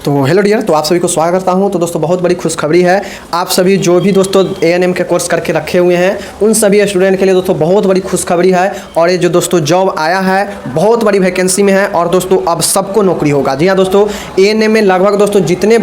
तो hello dear, तो आप सभी को स्वागत करता हूं। तो दोस्तों बहुत बड़ी खुशखबरी है। आप सभी जो भी दोस्तों एएनएम के कोर्स करके रखे हुए हैं उन सभी स्टूडेंट के लिए दोस्तों बहुत बड़ी खुशखबरी है। और ये जो दोस्तों जॉब आया है बहुत बड़ी वैकेंसी में है और दोस्तों अब सबको नौकरी होगा। जी हाँ दोस्तों, एएनएम में लगभग दोस्तों जितने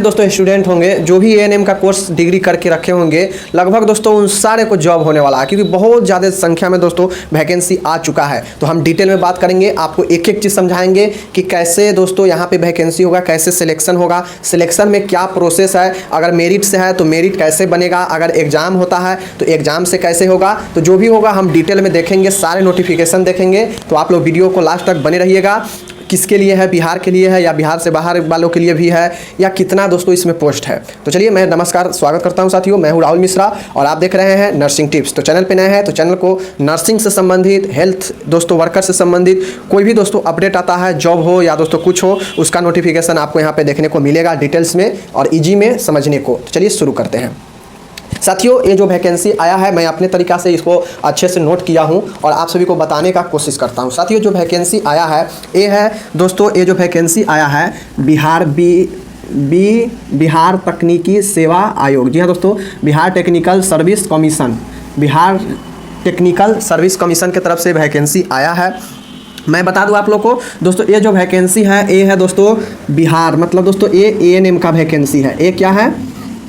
दोस्तों स्टूडेंट होंगे जो भी एएनएम का कोर्स डिग्री करके रखे होंगे लगभग दोस्तों उन सारे को जॉब होने वाला है, क्योंकि बहुत ज़्यादा संख्या में दोस्तों वैकेंसी आ चुका है। तो हम डिटेल में बात करेंगे, आपको एक एक चीज़ समझाएंगे कि कैसे दोस्तों यहाँ पे वैकेंसी होगा, कैसे सिलेक्शन होगा, सिलेक्शन में क्या प्रोसेस है, अगर मेरिट से है तो मेरिट कैसे बनेगा, अगर एग्जाम होता है तो एग्जाम से कैसे होगा। तो जो भी होगा हम डिटेल में देखेंगे, सारे नोटिफिकेशन देखेंगे। तो आप लोग वीडियो को लास्ट तक बने रहिएगा। किसके लिए है, बिहार के लिए है या बिहार से बाहर वालों के लिए भी है, या कितना दोस्तों इसमें पोस्ट है। तो चलिए मैं नमस्कार, स्वागत करता हूं साथियों। मैं हूं राहुल मिश्रा और आप देख रहे हैं नर्सिंग टिप्स। तो चैनल पे नए हैं तो चैनल को नर्सिंग से संबंधित, हेल्थ दोस्तों वर्कर से संबंधित कोई भी दोस्तों अपडेट आता है, जॉब हो या दोस्तों कुछ हो, उसका नोटिफिकेशन आपको यहाँ पे देखने को मिलेगा डिटेल्स में और ईजी में समझने को। तो चलिए शुरू करते हैं साथियों। ये जो वैकेंसी आया है मैं अपने तरीक़ा से इसको अच्छे से नोट किया हूँ और आप सभी को बताने का कोशिश करता हूँ। साथियों जो वैकेंसी आया है ये है दोस्तों, ये जो वैकेंसी आया है बिहार तकनीकी सेवा आयोग। जी हाँ दोस्तों, बिहार टेक्निकल सर्विस कमीशन की तरफ से वैकेंसी आया है। मैं बता दूं आप लोग को दोस्तों, ये जो वैकेंसी है ये है दोस्तों बिहार, मतलब दोस्तों ये एएनएम का वैकेंसी है। ये क्या है,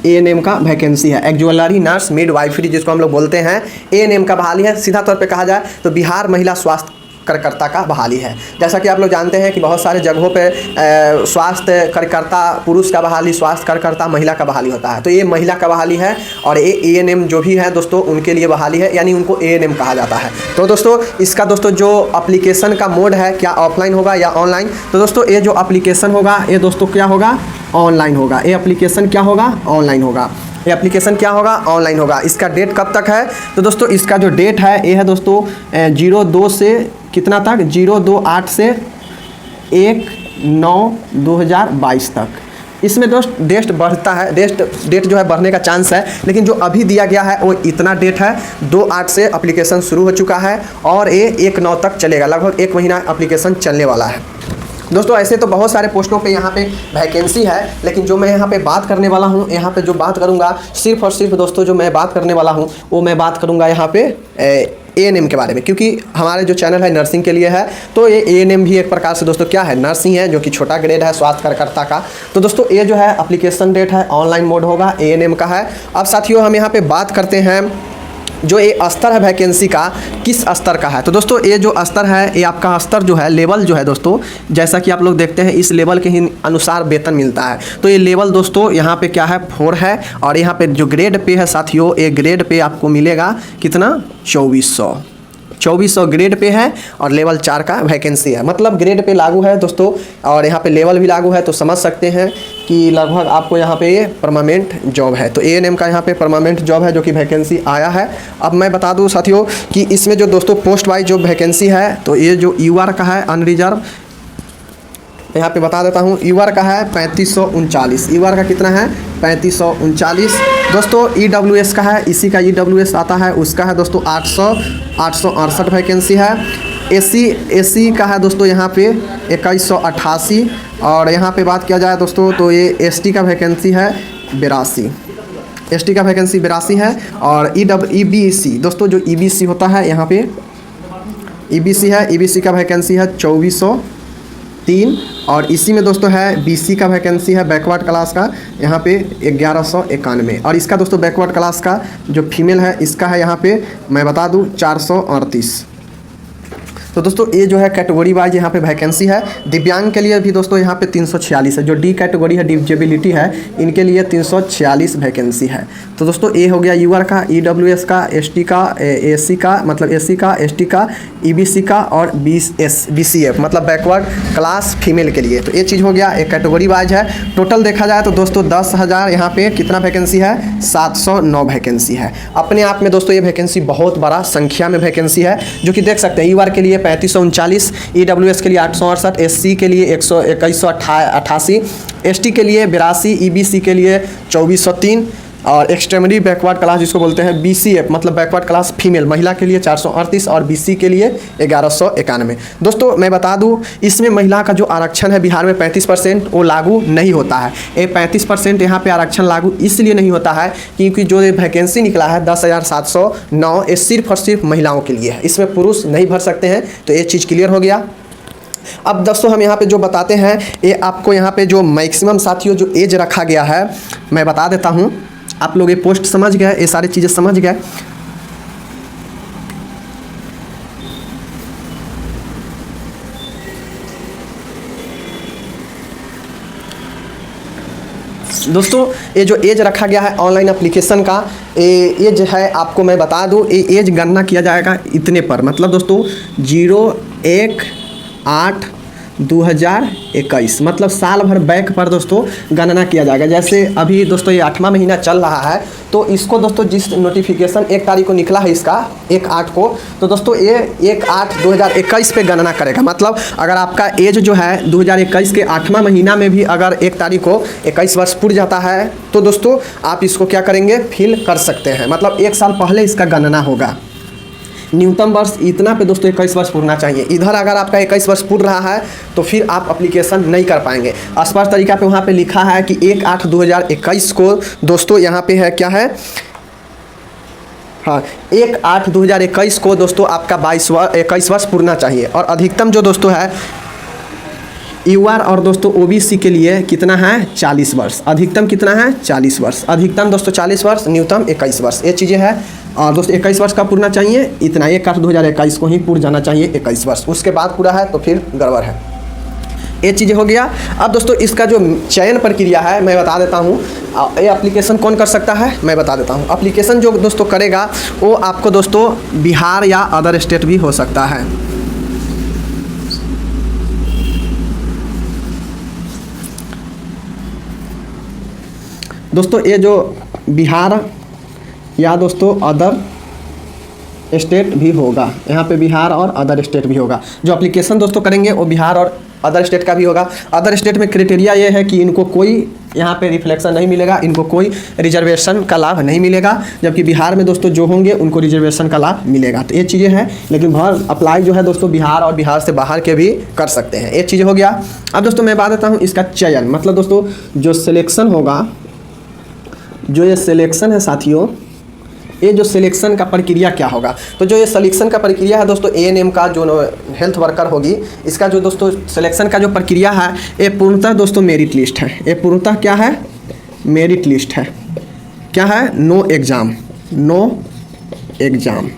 एएनएम का वैकेंसी है, एक्जुअलरी नर्स मिडवाइफरी जिसको हम लोग बोलते हैं, एएनएम का बहाली है। सीधा तौर पे कहा जाए तो बिहार महिला स्वास्थ्य कार्यकर्ता का बहाली है। जैसा कि आप लोग जानते हैं कि बहुत सारे जगहों पे स्वास्थ्य कार्यकर्ता पुरुष का बहाली, स्वास्थ्य कार्यकर्ता महिला का बहाली होता है। तो ये महिला का बहाली है और ये एएनएम जो भी है दोस्तों उनके लिए बहाली है, यानी उनको एएनएम कहा जाता है। तो दोस्तों इसका दोस्तों जो एप्लीकेशन का मोड है, क्या ऑफलाइन होगा या ऑनलाइन। तो दोस्तों ये जो एप्लीकेशन होगा ये दोस्तों क्या होगा, ऑनलाइन होगा। ये एप्लीकेशन क्या होगा, ऑनलाइन होगा। ये एप्लीकेशन क्या होगा, ऑनलाइन होगा। इसका डेट कब तक है, तो दोस्तों इसका जो डेट है ये है दोस्तों 02 से कितना तक, 028 से 1/9/2022 तक। इसमें दोस्त डेट बढ़ता है, डेट जो है बढ़ने का चांस है, लेकिन जो अभी दिया गया है वो इतना डेट है। 2/8 से एप्लीकेशन शुरू हो चुका है और ये 1/9 तक चलेगा, लगभग 1 महीना एप्लीकेशन चलने वाला है। दोस्तों ऐसे तो बहुत सारे पोस्टों पे यहाँ पे वैकेंसी है, लेकिन जो मैं यहाँ पे बात करने वाला हूँ, यहाँ पे जो बात करूँगा सिर्फ और सिर्फ दोस्तों जो मैं बात करने वाला हूँ वो मैं बात करूँगा यहाँ पे एएनएम के बारे में, क्योंकि हमारे जो चैनल है नर्सिंग के लिए है। तो ये एएनएम भी एक प्रकार से दोस्तों क्या है, नर्सिंग है, जो कि छोटा ग्रेड है स्वास्थ्य कार्यकर्ता का। तो दोस्तों ये जो है एप्लीकेशन डेट है, ऑनलाइन मोड होगा, एएनएम का है। अब साथियों हम यहाँ पे बात करते हैं जो ये स्तर है वैकेंसी का, किस स्तर का है। तो दोस्तों ये जो स्तर है ये आपका स्तर जो है, लेवल जो है दोस्तों, जैसा कि आप लोग देखते हैं इस लेवल के ही अनुसार वेतन मिलता है। तो ये लेवल दोस्तों यहाँ पे क्या है, 4 है। और यहाँ पे जो ग्रेड पे है साथियों, ये ग्रेड पे आपको मिलेगा कितना, 2400 ग्रेड पे है और लेवल 4 का वैकेंसी है। मतलब ग्रेड पे लागू है दोस्तों और यहाँ पे लेवल भी लागू है। तो समझ सकते हैं कि लगभग आपको यहाँ पे ये परमानेंट जॉब है। तो एएनएम का यहाँ पे परमानेंट जॉब है जो कि वैकेंसी आया है। अब मैं बता दूँ साथियों कि इसमें जो दोस्तों पोस्ट वाइज जो वैकेंसी है, तो ये जो यूआर का है अनरिजर्व, यहाँ पे बता देता हूँ, यूआर का है 3539। यूआर का कितना है, 3539। दोस्तों ईडब्ल्यूएस का है, इसी का ईडब्ल्यूएस आता है, उसका है दोस्तों 868 वैकेंसी है। एसी का है दोस्तों यहाँ पे 2188। और यहाँ पे बात किया जाए दोस्तों तो ये एसटी का वैकेंसी है 82। एसटी का वैकेंसी 82 है। और ईबीसी दोस्तों, जो ईबीसी होता है यहाँ पे ईबीसी है, ईबीसी का वैकेंसी है 2403। और इसी में दोस्तों है बीसी का वैकेंसी है बैकवर्ड क्लास का, यहाँ पे 1191। और इसका दोस्तों बैकवर्ड क्लास का जो फीमेल है इसका है यहाँ पे मैं बता दूँ 438। तो दोस्तों ये जो है कैटेगरी वाइज यहाँ पे वैकेंसी है। दिव्यांग के लिए भी दोस्तों यहाँ पे 346 है, जो डी कैटेगरी है, डिसेबिलिटी है, इनके लिए 346 वैकेंसी है। तो दोस्तों ये हो गया यूआर का, ईडब्ल्यूएस का, एसटी का, एसी का मतलब एसी का, एसटी का, ईबीसी का और बीसीएफ मतलब बैकवर्ड क्लास फीमेल के लिए। तो ये चीज़ हो गया, एक कैटेगरी वाइज है। टोटल देखा जाए तो दोस्तों 10,000 यहाँ पे कितना वैकेंसी है, 709 वैकेंसी है। अपने आप में दोस्तों ये वैकेंसी बहुत बड़ा संख्या में वैकेंसी है, जो कि देख सकते हैं। यूआर के लिए 3539, ईडब्ल्यूएस के लिए 868, एससी के लिए 2188, एसटी के लिए 82, ईबीसी के लिए 2403 और एक्सट्रीमली बैकवर्ड क्लास जिसको बोलते हैं BCF मतलब बैकवर्ड क्लास फीमेल महिला के लिए 438 और BC के लिए 1191। दोस्तों मैं बता दूं इसमें महिला का जो आरक्षण है बिहार में 35% वो लागू नहीं होता है। ये 35% यहाँ पे आरक्षण लागू इसलिए नहीं होता है क्योंकि जो वैकेंसी निकला है 10,709 ये सिर्फ और सिर्फ महिलाओं के लिए है, इसमें पुरुष नहीं भर सकते हैं। तो ये चीज़ क्लियर हो गया। अब दोस्तों हम यहाँ पे जो बताते हैं ये आपको यहाँ पे जो मैक्सिमम साथियों जो एज रखा गया है मैं बता देता हूँ। आप लोग ये पोस्ट समझ गए, ये सारी चीज़ें समझ गए। दोस्तों ये जो एज रखा गया है ऑनलाइन एप्लीकेशन का, ये एज है आपको मैं बता दूं, ये एज गणना किया जाएगा इतने पर, मतलब दोस्तों 01/8/2021 मतलब साल भर बैक पर दोस्तों गणना किया जाएगा। जैसे अभी दोस्तों ये 8वां महीना चल रहा है तो इसको दोस्तों जिस नोटिफिकेशन 1 तारीख को निकला है इसका 1/8 को, तो दोस्तों ये 1/8/2021 पे गणना करेगा। मतलब अगर आपका एज जो है 2021 के 8वां महीना में भी अगर 1 तारीख को 21 वर्ष पूर्ण जाता है तो दोस्तों आप इसको क्या करेंगे फिल कर सकते हैं। मतलब 1 साल पहले इसका गणना होगा। न्यूनतम वर्ष इतना पे दोस्तों 21 वर्ष पूरना चाहिए। इधर अगर आपका 21 वर्ष पूर्ण रहा है तो फिर आप एप्लीकेशन नहीं कर पाएंगे। स्पष्ट तरीका पे वहाँ पे लिखा है कि 1/8/2021 को दोस्तों यहाँ पे है क्या है, हाँ 1/8/2021 को दोस्तों आपका 21 वर्ष पूरना चाहिए। और अधिकतम जो दोस्तों है UR और दोस्तों OBC के लिए कितना है 40 वर्ष। अधिकतम कितना है 40 वर्ष, अधिकतम दोस्तों 40 वर्ष, न्यूनतम 21 वर्ष, ये चीज़ें हैं। और दोस्तों 21 वर्ष का पूरना चाहिए, इतना 1/8/2021 को ही पूर्ण जाना चाहिए 21 वर्ष, उसके बाद पूरा है तो फिर गड़बड़ है। ये चीज़ें हो गया। अब दोस्तों इसका जो चयन प्रक्रिया है मैं बता देता हूँ। ये एप्लीकेशन कौन कर सकता है मैं बता देता हूँ। एप्लीकेशन जो दोस्तों करेगा वो आपको दोस्तों बिहार या अदर स्टेट भी हो सकता है। दोस्तों ये जो बिहार या दोस्तों अदर स्टेट भी होगा, यहाँ पे बिहार और अदर स्टेट भी होगा। जो एप्लीकेशन दोस्तों करेंगे वो बिहार और अदर स्टेट का भी होगा। अदर स्टेट में क्राइटेरिया ये है कि इनको कोई यहाँ पे रिफ्लेक्शन नहीं मिलेगा, इनको कोई रिजर्वेशन का लाभ नहीं मिलेगा, जबकि बिहार में दोस्तों जो होंगे उनको रिजर्वेशन का लाभ मिलेगा। तो ये चीज़ें हैं, लेकिन भर अप्लाई जो है दोस्तों बिहार और बिहार से बाहर के भी कर सकते हैं। ये चीज़ हो गया। अब दोस्तों मैं बात देता हूँ इसका चयन, मतलब दोस्तों जो सिलेक्शन होगा, जो ये सिलेक्शन है साथियों, ये जो सिलेक्शन का प्रक्रिया क्या होगा, तो जो ये सिलेक्शन का प्रक्रिया है दोस्तों ANM का जो हेल्थ वर्कर होगी, इसका जो दोस्तों सिलेक्शन का जो प्रक्रिया है ये पूर्णतः दोस्तों मेरिट लिस्ट है। ये पूर्णतः क्या है मेरिट लिस्ट है। क्या है नो एग्ज़ाम, नो एग्ज़ाम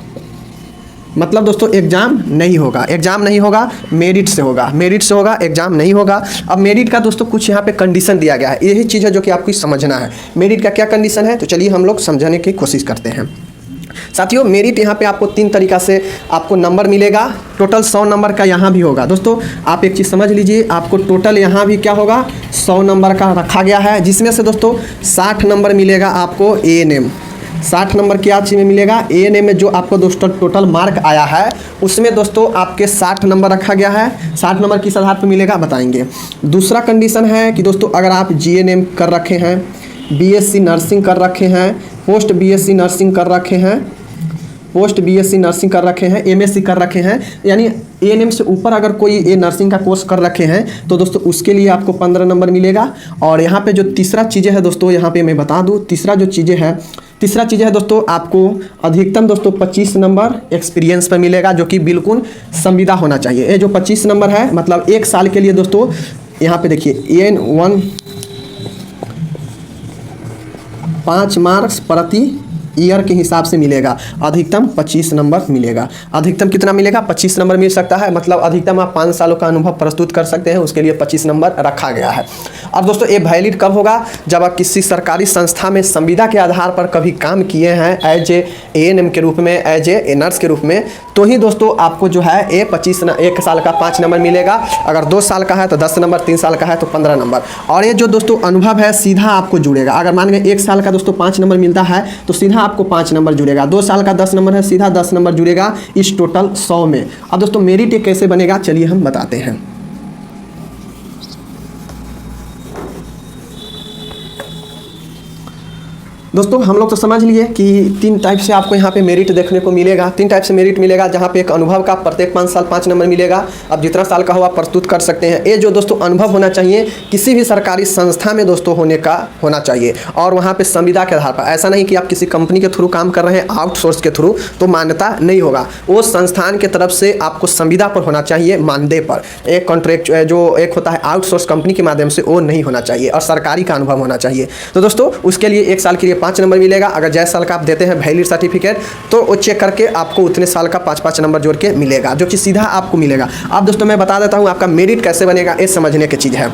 मतलब दोस्तों एग्ज़ाम नहीं होगा, एग्ज़ाम नहीं होगा, मेरिट से होगा, मेरिट से होगा, एग्ज़ाम नहीं होगा। अब मेरिट का दोस्तों कुछ यहाँ पे कंडीशन दिया गया है, यही चीज़ है जो कि आपको समझना है। मेरिट का क्या कंडीशन है तो चलिए हम लोग समझाने की कोशिश करते हैं। साथियों मेरिट यहाँ पे आपको 3 तरीका से आपको नंबर मिलेगा। टोटल 100 नंबर का यहाँ भी होगा। दोस्तों आप एक चीज़ समझ लीजिए, आपको टोटल यहाँ भी क्या होगा 100 नंबर का रखा गया है, जिसमें से दोस्तों 60 नंबर मिलेगा आपको ANM। 60 नंबर क्या चीज़ में मिलेगा ANM में, जो आपको दोस्तों टोटल मार्क आया है उसमें दोस्तों आपके 60 नंबर रखा गया है। 60 नंबर किस आधार पर मिलेगा बताएंगे। दूसरा कंडीशन है कि दोस्तों अगर आप GNM कर रखे हैं, BSc नर्सिंग कर रखे हैं, पोस्ट BSc नर्सिंग कर रखे हैं, पोस्ट BSc नर्सिंग कर रखे हैं, MSc कर रखे हैं, यानी ANM से ऊपर अगर कोई ये नर्सिंग का कोर्स कर रखे हैं तो दोस्तों उसके लिए आपको 15 नंबर मिलेगा। और यहाँ पे जो तीसरा चीज़ें है दोस्तों, यहाँ पे मैं बता दूँ तीसरा चीज़ है दोस्तों, आपको अधिकतम दोस्तों 25 नंबर एक्सपीरियंस पर मिलेगा, जो कि बिल्कुल संविदा होना चाहिए। ये जो 25 नंबर है मतलब 1 साल के लिए दोस्तों यहाँ पे देखिए AN1 5 मार्क्स प्रति ईयर के हिसाब से मिलेगा। अधिकतम 25 नंबर मिलेगा। अधिकतम कितना मिलेगा 25 नंबर मिल सकता है। मतलब अधिकतम आप 5 सालों का अनुभव प्रस्तुत कर सकते हैं, उसके लिए 25 नंबर रखा गया है। अब दोस्तों ये वैलिड कब होगा, जब आप किसी सरकारी संस्था में संविदा के आधार पर कभी काम किए हैं एज ए ANM के रूप में, एज ए नर्स के रूप में, तो ही दोस्तों आपको जो है ये 1 साल का 5 नंबर मिलेगा। अगर 2 साल का है तो 10 नंबर, 3 साल का है तो 15 नंबर। और ये जो दोस्तों अनुभव है सीधा आपको जुड़ेगा। अगर मान गए 1 साल का दोस्तों 5 नंबर मिलता है तो सीधा आपको 5 नंबर जुड़ेगा। 2 साल का 10 नंबर है, सीधा 10 नंबर जुड़ेगा इस टोटल 100 में। अब दोस्तों मेरिट ये कैसे बनेगा चलिए हम बताते हैं। दोस्तों हम लोग तो समझ लिए कि 3 टाइप से आपको यहाँ पे मेरिट देखने को मिलेगा। 3 टाइप से मेरिट मिलेगा, जहाँ पे एक अनुभव का प्रत्येक 5 साल 5 नंबर मिलेगा। अब जितना साल का हो आप प्रस्तुत कर सकते हैं। ये जो दोस्तों अनुभव होना चाहिए किसी भी सरकारी संस्था में दोस्तों होना चाहिए, और वहाँ पे संविदा के आधार पर। ऐसा नहीं कि आप किसी कंपनी के थ्रू काम कर रहे हैं आउटसोर्स के थ्रू, तो मान्यता नहीं होगा। वो संस्थान के तरफ से आपको संविदा पर होना चाहिए, मानदेय पर। एक कॉन्ट्रैक्ट जो एक होता है आउटसोर्स कंपनी के माध्यम से, वो नहीं होना चाहिए, और सरकारी का अनुभव होना चाहिए। तो दोस्तों उसके लिए 1 साल के लिए 5 नंबर मिलेगा। अगर जैसे साल का आप देते हैं वैलिड सर्टिफिकेट, तो वो चेक करके आपको उतने साल का 5-5 नंबर जोड़ के मिलेगा, जो कि सीधा आपको मिलेगा। अब दोस्तों मैं बता देता हूँ आपका मेरिट कैसे बनेगा, ये समझने की चीज़ है।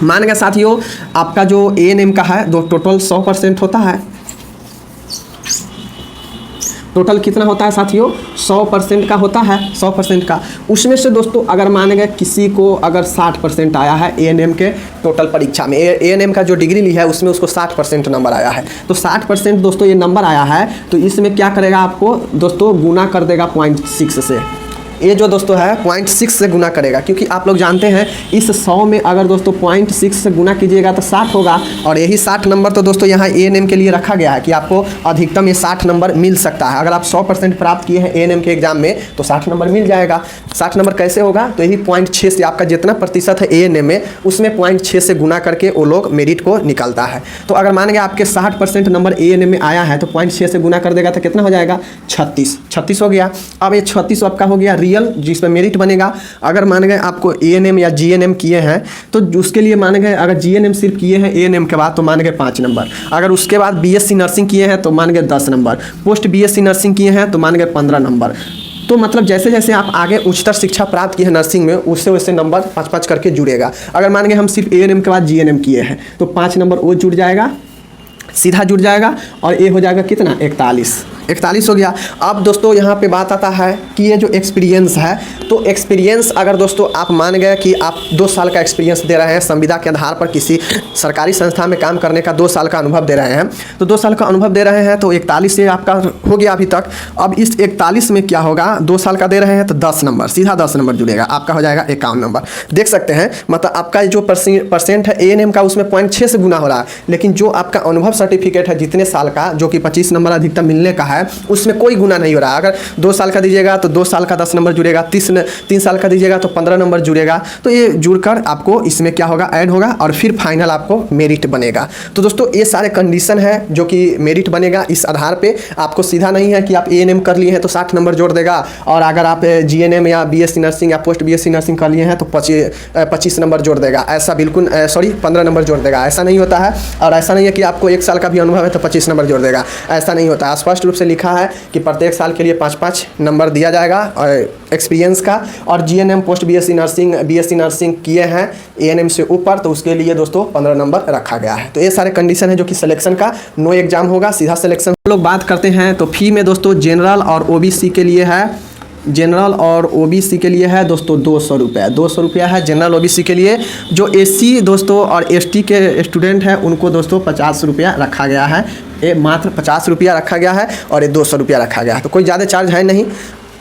मान गया साथियों, आपका जो ANM का है टोटल 100% होता है। टोटल कितना होता है साथियों? 100% का होता है, 100% का। उसमें से दोस्तों अगर माने गए किसी को अगर 60% आया है ANM के टोटल परीक्षा में, ANM का जो डिग्री ली है उसमें उसको 60% नंबर आया है, तो 60% दोस्तों ये नंबर आया है, तो इसमें क्या करेगा आपको दोस्तों गुना कर देगा 0.6 से। ये जो दोस्तों है 0.6 से गुना करेगा, क्योंकि आप लोग जानते हैं इस 100 में अगर दोस्तों 0.6 से गुना कीजिएगा तो 60 होगा, और यही 60 नंबर तो दोस्तों यहाँ ANM के लिए रखा गया है कि आपको अधिकतम ये 60 नंबर मिल सकता है। अगर आप 100% प्राप्त किए हैं ANM के एग्जाम में तो 60 नंबर मिल जाएगा। 60 नंबर कैसे होगा? तो यही 0.6 से आपका जितना प्रतिशत है ANM में, उसमें 0.6 से गुना करके वो लोग मेरिट को निकालता है। तो अगर मान गए आपके 60% नंबर ANM में आया है तो 0.6 से गुना कर देगा तो कितना हो जाएगा? 36 हो गया। अब ये 36 आपका हो गया जिसमें मेरिट बनेगा। अगर मान गए आपको ANM या GNM किए हैं तो उसके लिए मान गए, अगर GNM सिर्फ किए हैं ANM के बाद तो मान गए 5 नंबर। अगर उसके बाद BSc नर्सिंग किए हैं तो मान गए 10 नंबर। पोस्ट BSc नर्सिंग किए हैं तो मान गए 15 नंबर। तो मतलब जैसे जैसे आप आगे उच्चतर शिक्षा प्राप्त किए हैं नर्सिंग में, उससे वैसे नंबर 5-5 करके जुड़ेगा। अगर मान गए हम सिर्फ ANM के बाद GNM किए हैं तो 5 नंबर वो जुड़ जाएगा, सीधा जुड़ जाएगा, और ये हो जाएगा कितना? 41 हो गया। अब दोस्तों यहाँ पे बात आता है कि ये जो एक्सपीरियंस है, तो एक्सपीरियंस अगर दोस्तों आप मान गए कि आप 2 साल का एक्सपीरियंस दे रहे हैं संविदा के आधार पर, किसी सरकारी संस्था में काम करने का 2 साल का अनुभव दे रहे हैं, तो 2 साल का अनुभव दे रहे हैं तो 41 से आपका हो गया अभी तक। अब इस 41 में क्या होगा? 2 साल का दे रहे हैं तो 10 नंबर, सीधा 10 नंबर जुड़ेगा, आपका हो जाएगा 51 नंबर। देख सकते हैं मतलब आपका जो परसेंट है ANM का उसमें 0.6 से गुना हो रहा है, लेकिन जो आपका अनुभव सर्टिफिकेट है जितने साल का, जो कि 25 नंबर अधिकतम मिलने का है, उसमें कोई गुना नहीं हो रहा। अगर 2 साल का दीजिएगा तो 2 साल का 10 नंबर जुड़ेगा, 3 साल का दीजिएगा तो 15 नंबर जुड़ेगा। तो ये जुड़कर आपको इसमें क्या होगा? ऐड होगा, और फिर फाइनल आपको मेरिट बनेगा। तो दोस्तों ये सारे कंडीशन है जो कि मेरिट बनेगा। इस आधार पे आपको सीधा नहीं है कि आप ANM कर लिए हैं तो 60 नंबर जोड़ देगा, और अगर आप GNM या BSc नर्सिंग या पोस्ट BSc नर्सिंग कर लिए हैं तो 25 नंबर जोड़ देगा। ऐसा बिल्कुल 15 नंबर जोड़ देगा, ऐसा नहीं होता है। और ऐसा नहीं है कि आपको 1 साल का भी अनुभव है तो 25 नंबर जोड़ देगा, ऐसा नहीं होता है। स्पष्ट रूप से लिखा है कि प्रत्येक साल के लिए 5-5 नंबर दिया जाएगा और एक्सपीरियंस का। और GNM पोस्ट BSc नर्सिंग किए हैं ANM से ऊपर तो उसके लिए दोस्तों 15 नंबर रखा गया है। तो ये सारे कंडीशन है जो कि सिलेक्शन का नो एग्जाम होगा, सीधा सिलेक्शन। लोग बात करते हैं तो फी में दोस्तों जनरल और OBC के लिए है, जनरल और OBC के लिए है दोस्तों 200 रुपये, 200 रुपया है जनरल OBC के लिए। जो SC दोस्तों और ST के स्टूडेंट हैं उनको दोस्तों 50 रुपया रखा गया है। ये मात्र 50 रुपया रखा गया है और ये 200 रुपया रखा गया है, तो कोई ज़्यादा चार्ज है नहीं।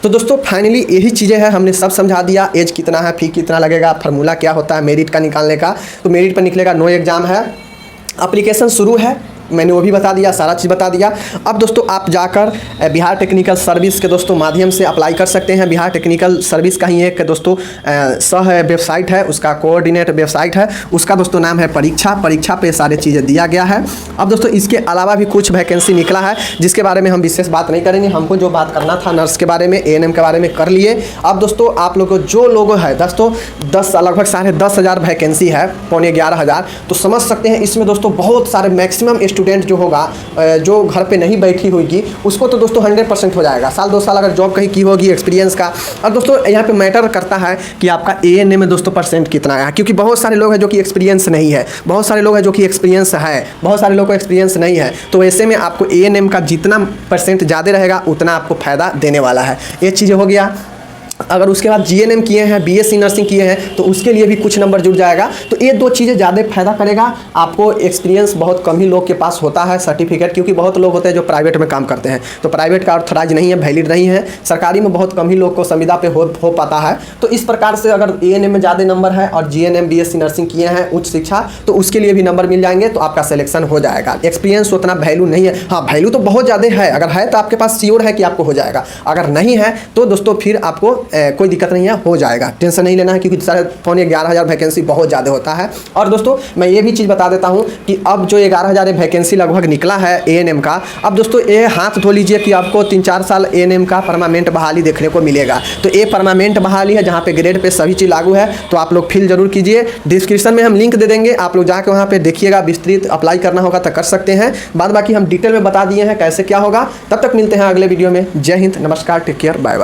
तो दोस्तों फाइनली यही चीज़ें हैं, हमने सब समझा दिया। एज कितना है, फ़ी कितना लगेगा, फार्मूला क्या होता है मेरिट का निकालने का। तो मेरिट पर निकलेगा, नो एग्ज़ाम है, एप्लीकेशन शुरू है, मैंने वो भी बता दिया, सारा चीज़ बता दिया। अब दोस्तों आप जाकर बिहार टेक्निकल सर्विस के दोस्तों माध्यम से अप्लाई कर सकते हैं। बिहार टेक्निकल सर्विस का ही एक दोस्तों सह वेबसाइट है, उसका कोऑर्डिनेट वेबसाइट है, उसका दोस्तों नाम है परीक्षा पे सारे चीज़ें दिया गया है। अब दोस्तों इसके अलावा भी कुछ वैकेंसी निकला है जिसके बारे में हम विशेष बात नहीं करेंगे। हमको जो बात करना था नर्स के बारे में, ANM के बारे में कर लिए। अब दोस्तों आप लोगों को जो लोगों है दोस्तों लगभग 10,500 वैकेंसी है, 11,500, तो समझ सकते हैं इसमें दोस्तों बहुत सारे मैक्सिमम स्टूडेंट जो होगा, जो घर पे नहीं बैठी होगी, उसको तो दोस्तों 100% हो जाएगा। 1-2 साल अगर जॉब कहीं की होगी एक्सपीरियंस का। और दोस्तों यहाँ पे मैटर करता है कि आपका ANM में दोस्तों परसेंट कितना है, क्योंकि बहुत सारे लोग हैं जो कि एक्सपीरियंस नहीं है, बहुत सारे लोग हैं जो कि एक्सपीरियंस है, बहुत सारे लोग को एक्सपीरियंस नहीं है। तो ऐसे में आपको ANM का जितना परसेंट ज़्यादा रहेगा उतना आपको फ़ायदा देने वाला है। ये चीज़ हो गया। अगर उसके बाद जीएनएम किए हैं, बीएससी नर्सिंग किए हैं, तो उसके लिए भी कुछ नंबर जुड़ जाएगा। तो ये दो चीज़ें ज़्यादा फायदा करेगा आपको। एक्सपीरियंस बहुत कम ही लोग के पास होता है सर्टिफिकेट, क्योंकि बहुत लोग होते हैं जो प्राइवेट में काम करते हैं, तो प्राइवेट का ऑथराइज नहीं है, वैलिड नहीं है। सरकारी में बहुत कम ही लोग को संविदा पे हो पाता है। तो इस प्रकार से अगर एएनएम में ज़्यादा नंबर है और जीएनएम बीएससी नर्सिंग किए हैं उच्च शिक्षा, तो उसके लिए भी नंबर मिल जाएंगे, तो आपका सिलेक्शन हो जाएगा। एक्सपीरियंस उतना वैल्यू नहीं है। हाँ, वैल्यू तो बहुत ज़्यादा है, अगर है तो आपके पास श्योर है कि आपको हो जाएगा, अगर नहीं है तो दोस्तों फिर आपको कोई दिक्कत नहीं है, हो जाएगा, टेंशन नहीं लेना है, क्योंकि 11,500 वैकेंसी बहुत ज़्यादा होता है। और दोस्तों मैं ये भी चीज़ बता देता हूँ कि अब जो 11,000 वैकेंसी लगभग निकला है एएनएम का, अब दोस्तों ये हाथ धो लीजिए कि आपको 3-4 साल एएनएम का परमानेंट बहाली देखने को मिलेगा। तो ये परमानेंट बहाली है, जहाँ पे ग्रेड पे सभी चीज़ लागू है। तो आप लोग फिल जरूर कीजिए, डिस्क्रिप्शन में हम लिंक दे देंगे, आप लोग जाकर वहाँ पे देखिएगा, विस्तृत अप्लाई करना होगा तो कर सकते हैं। बाद बाकी हम डिटेल में बता दिए हैं कैसे क्या होगा। तब तक मिलते हैं अगले वीडियो में। जय हिंद, नमस्कार, टेक केयर, बाय बाय।